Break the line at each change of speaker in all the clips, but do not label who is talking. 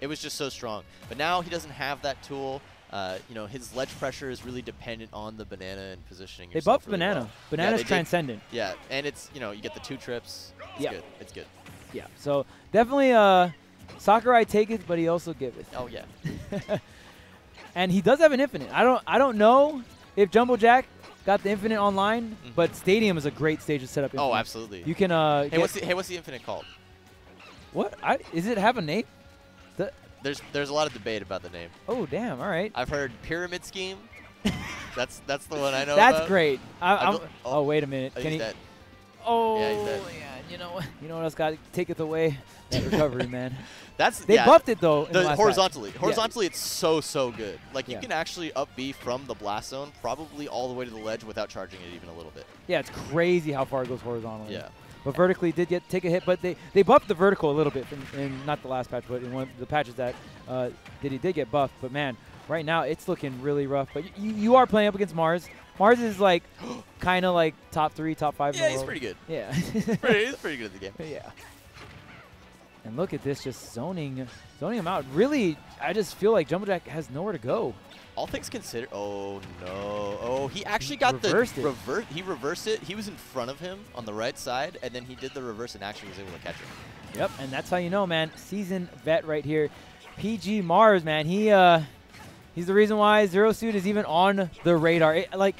it was just so strong. But now he doesn't have that tool. You know, his ledge pressure is really dependent on the banana and positioning yourself.
They buffed
really
banana.
Well.
Banana's
yeah,
transcendent.
Yeah, and it's, you know, you get the 2 trips. It's good. It's good.
Yeah, so definitely Sakurai taketh, but he also giveth.
Oh, yeah.
And he does have an infinite. I don't know if JumboJack got the infinite online, but Stadium is a great stage to set up infinite.
Oh, absolutely.
You can
hey, what's the infinite called?
What? Is it have a name?
There's a lot of debate about the name.
Oh, damn. All right.
I've heard Pyramid Scheme. that's the one I know
That's
about.
great. Oh, wait a minute.
Can he's dead.
Oh,
yeah, he's dead.
You know what else got taketh away? That recovery, man. They buffed it though.
Horizontally. Horizontally, it's so good. Like you
Yeah.
can actually up B from the blast zone, probably all the way to the ledge without charging it even a little bit.
Yeah, it's crazy how far it goes horizontally.
Yeah.
But vertically did take a hit, but they buffed the vertical a little bit in not the last patch, but in one of the patches that Diddy did get buffed. But man, right now it's looking really rough. But you are playing up against Mars. Mars is like kind of like top 3, top 5 in the world.
Yeah, he's pretty good.
Yeah.
he's pretty good at the game.
Yeah. And look at this, just zoning him out. Really, I just feel like JumboJack has nowhere to go.
All things considered, oh no. Oh, he actually got he reversed it. He was in front of him on the right side, and then he did the reverse and actually was able to catch him.
Yep, and that's how you know, man. Seasoned vet right here. PG Mars, man. He's the reason why Zero Suit is even on the radar. Like,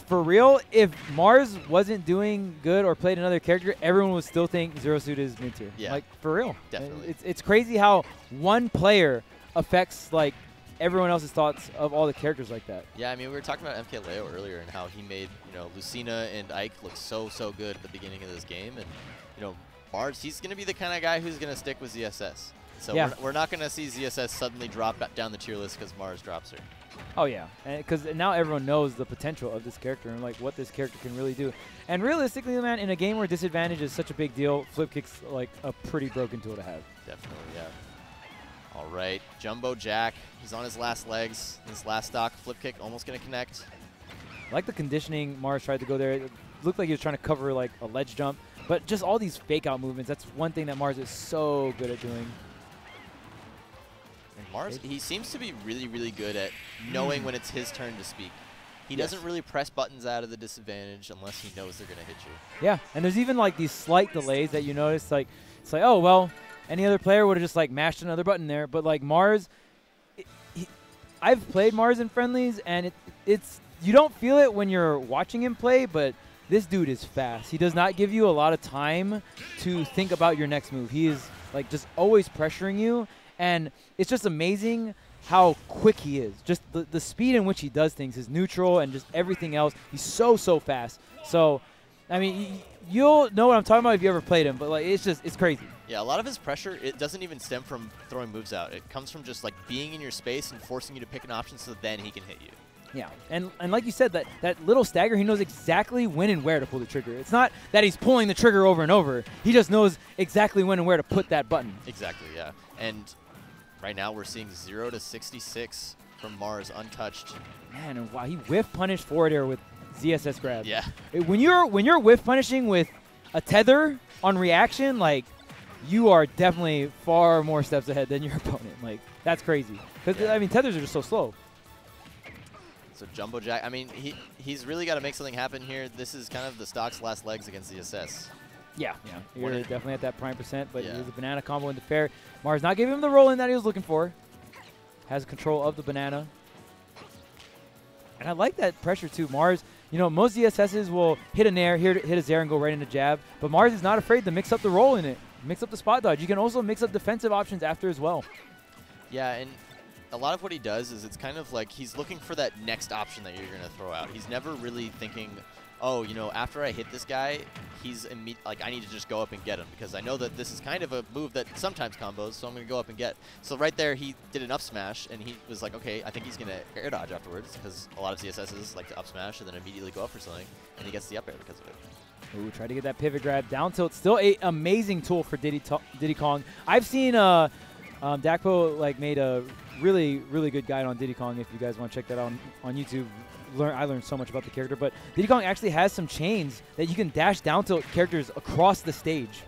for real, if Mars wasn't doing good or played another character, everyone would still think Zero Suit is mid tier.
Yeah.
Like, for real.
Definitely.
It's crazy how one player affects, like, everyone else's thoughts of all the characters like that.
Yeah, I mean, we were talking about MK Leo earlier and how he made, you know, Lucina and Ike look so good at the beginning of this game. And, you know, Mars, he's going to be the kind of guy who's going to stick with ZSS. So
yeah.
we're not going to see ZSS suddenly drop back down the tier list because Mars drops her.
Oh, yeah. Because now everyone knows the potential of this character and, like, what this character can really do. And realistically, man, in a game where disadvantage is such a big deal, flip kick's, like, a pretty broken tool to have.
Definitely, yeah. All right, JumboJack. He's on his last legs. His last stock flip kick almost going to connect.
I like the conditioning. Mars tried to go there. It looked like he was trying to cover, like, a ledge jump. But just all these fake-out movements, that's one thing that Mars is so good at doing.
And Mars, he seems to be really good at knowing when it's his turn to speak. He doesn't really press buttons out of the disadvantage unless he knows they're going to hit you.
Yeah, and there's even, like, these slight delays that you notice. Like, it's like, oh, well, any other player would have just, like, mashed another button there. But, like, Mars, I've played Mars in friendlies, and it's you don't feel it when you're watching him play, but this dude is fast. He does not give you a lot of time to think about your next move. He is, like, just always pressuring you, and it's just amazing how quick he is. Just the speed in which he does things, his neutral and just everything else. He's so fast. So, I mean, you'll know what I'm talking about if you ever played him, but, like, it's crazy.
Yeah, a lot of his pressure, it doesn't even stem from throwing moves out. It comes from just, like, being in your space and forcing you to pick an option so then he can hit you.
Yeah, and like you said, that little stagger, he knows exactly when and where to pull the trigger. It's not that he's pulling the trigger over and over. He just knows exactly when and where to put that button.
Exactly, yeah. And right now we're seeing 0 to 66 from Mars untouched.
Man, and wow, he whiff punished forward air with ZSS grab.
Yeah.
When you're whiff punishing with a tether on reaction, like, you are definitely far more steps ahead than your opponent. Like, that's crazy. Because, I mean, tethers are just so slow.
So JumboJack, I mean, he's really got to make something happen here. This is kind of the stock's last legs against ZSS.
Yeah. You're definitely at that prime percent, but here's a banana combo into fair. Mars not giving him the roll-in that he was looking for. Has control of the banana. And I like that pressure, too. Mars, you know, most ZSSs will hit a nair, hit a Zair, and go right into jab. But Mars is not afraid to mix up the roll in it. Mix up the spot dodge. You can also mix up defensive options after as well.
Yeah, and a lot of what he does is it's kind of like he's looking for that next option that you're going to throw out. He's never really thinking, oh, you know, after I hit this guy, he's like, I need to just go up and get him because I know that this is kind of a move that sometimes combos, so I'm going to go up and get. So right there, he did an up smash, and he was like, okay, I think he's going to air dodge afterwards because a lot of CSSs like to up smash and then immediately go up for something, and he gets the up air because of it.
Ooh, try to get that pivot grab. Down tilt, still an amazing tool for Diddy Kong. I've seen Dakpo, like, made a really good guide on Diddy Kong if you guys want to check that out on YouTube. I learned so much about the character, but Diddy Kong actually has some chains that you can dash down tilt characters across the stage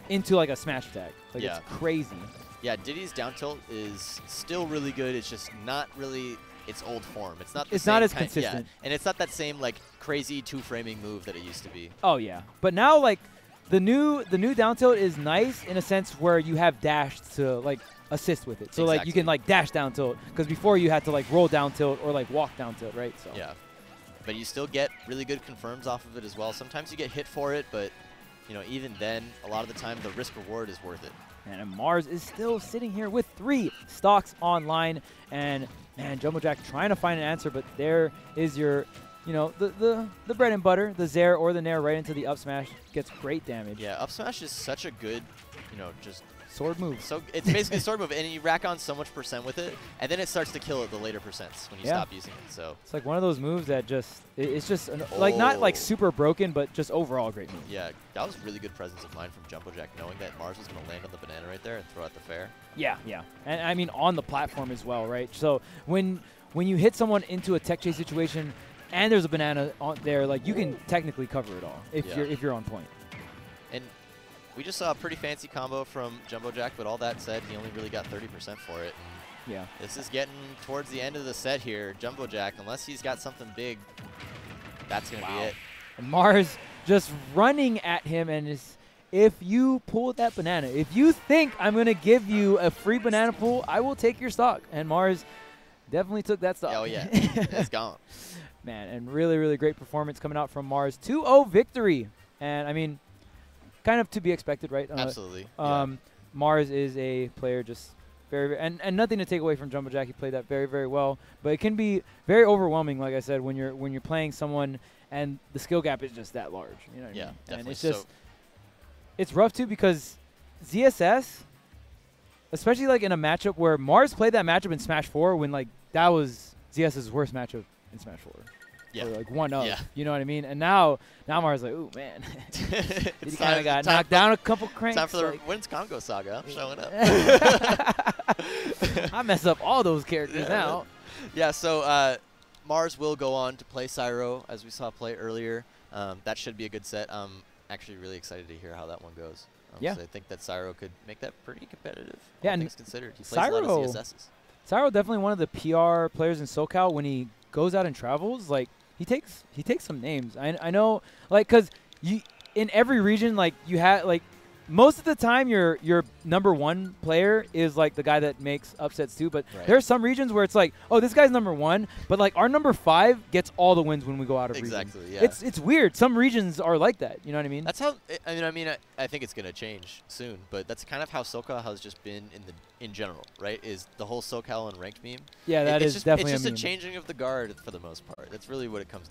into, like, a smash attack. Like, it's crazy.
Yeah, Diddy's down tilt is still really good. It's just not really its old form. It's not. It's
not as consistent.
Yeah, and it's not that same like crazy two-framing move that it used to be.
Oh yeah, but now like the new down tilt is nice in a sense where you have dash to like assist with it. So like you can like dash down tilt because before you had to like roll down tilt or like walk down tilt, right? So
yeah, but you still get really good confirms off of it as well. Sometimes you get hit for it, but you know even then, a lot of the time the risk reward is worth it.
And Mars is still sitting here with 3 stocks online, and JumboJack trying to find an answer, but there is your, you know, the bread and butter, the Zair or the Nair right into the up smash, gets great damage.
Yeah, up smash is such a good, you know, just
sword move.
So it's basically a sword move, and you rack on so much percent with it, and then it starts to kill at the later percents when you stop using it. So
it's like one of those moves that just it's just like not like super broken, but just overall great move.
Yeah, that was really good presence of mind from JumboJack, knowing that Mars was going to land on the banana right there and throw out the fair.
Yeah, yeah, and I mean on the platform as well, right? So when you hit someone into a tech chase situation, and there's a banana on there, like you can technically cover it all if you're on point.
And we just saw a pretty fancy combo from JumboJack, but all that said, he only really got 30% for it.
Yeah.
This is getting towards the end of the set here. JumboJack, unless he's got something big, that's going to be it.
And Mars just running at him, and if you pull that banana, if you think I'm going to give you a free banana pool, I will take your stock. And Mars definitely took that stock.
Oh, yeah. It's gone.
Man, and really, really great performance coming out from Mars. 2-0 victory. And, I mean, kind of to be expected, right?
Absolutely.
Mars is a player just very, and nothing to take away from JumboJack. He played that very, very well. But it can be very overwhelming, like I said, when you're playing someone and the skill gap is just that large. You know what I mean?
Definitely.
And it's just, it's rough too because ZSS, especially like in a matchup where Mars played that matchup in Smash 4 when like that was ZSS's worst matchup in Smash 4.
Yeah.
Or like one up.
Yeah.
You know what I mean? And now Mars like, ooh man. He kind of got knocked down a couple cranks.
Time for the Wins Congo Saga. I'm showing up.
I mess up all those characters now.
Yeah, so Mars will go on to play Cyro, as we saw play earlier. That should be a good set. I'm actually really excited to hear how that one goes.
Yeah.
So I think that Cyro could make that pretty competitive,
all
all things considered. He plays a lot of ZSSs.
Cyro definitely one of the PR players in SoCal. When he goes out and travels, like he takes some names. I know, like, because you in every region, like you have like most of the time your #1 player is like the guy that makes upsets too. But there are some regions where it's like, oh, this guy's #1, but like our #5 gets all the wins when we go out of region.
Exactly. Yeah.
It's weird. Some regions are like that. You know what I mean?
That's how. I think it's gonna change soon, but that's kind of how SoCal has just been in general, right? Is the whole SoCal and ranked meme?
Yeah, that is definitely
it's just
a meme.
a changing of the guard for the most part. That's really what it comes down.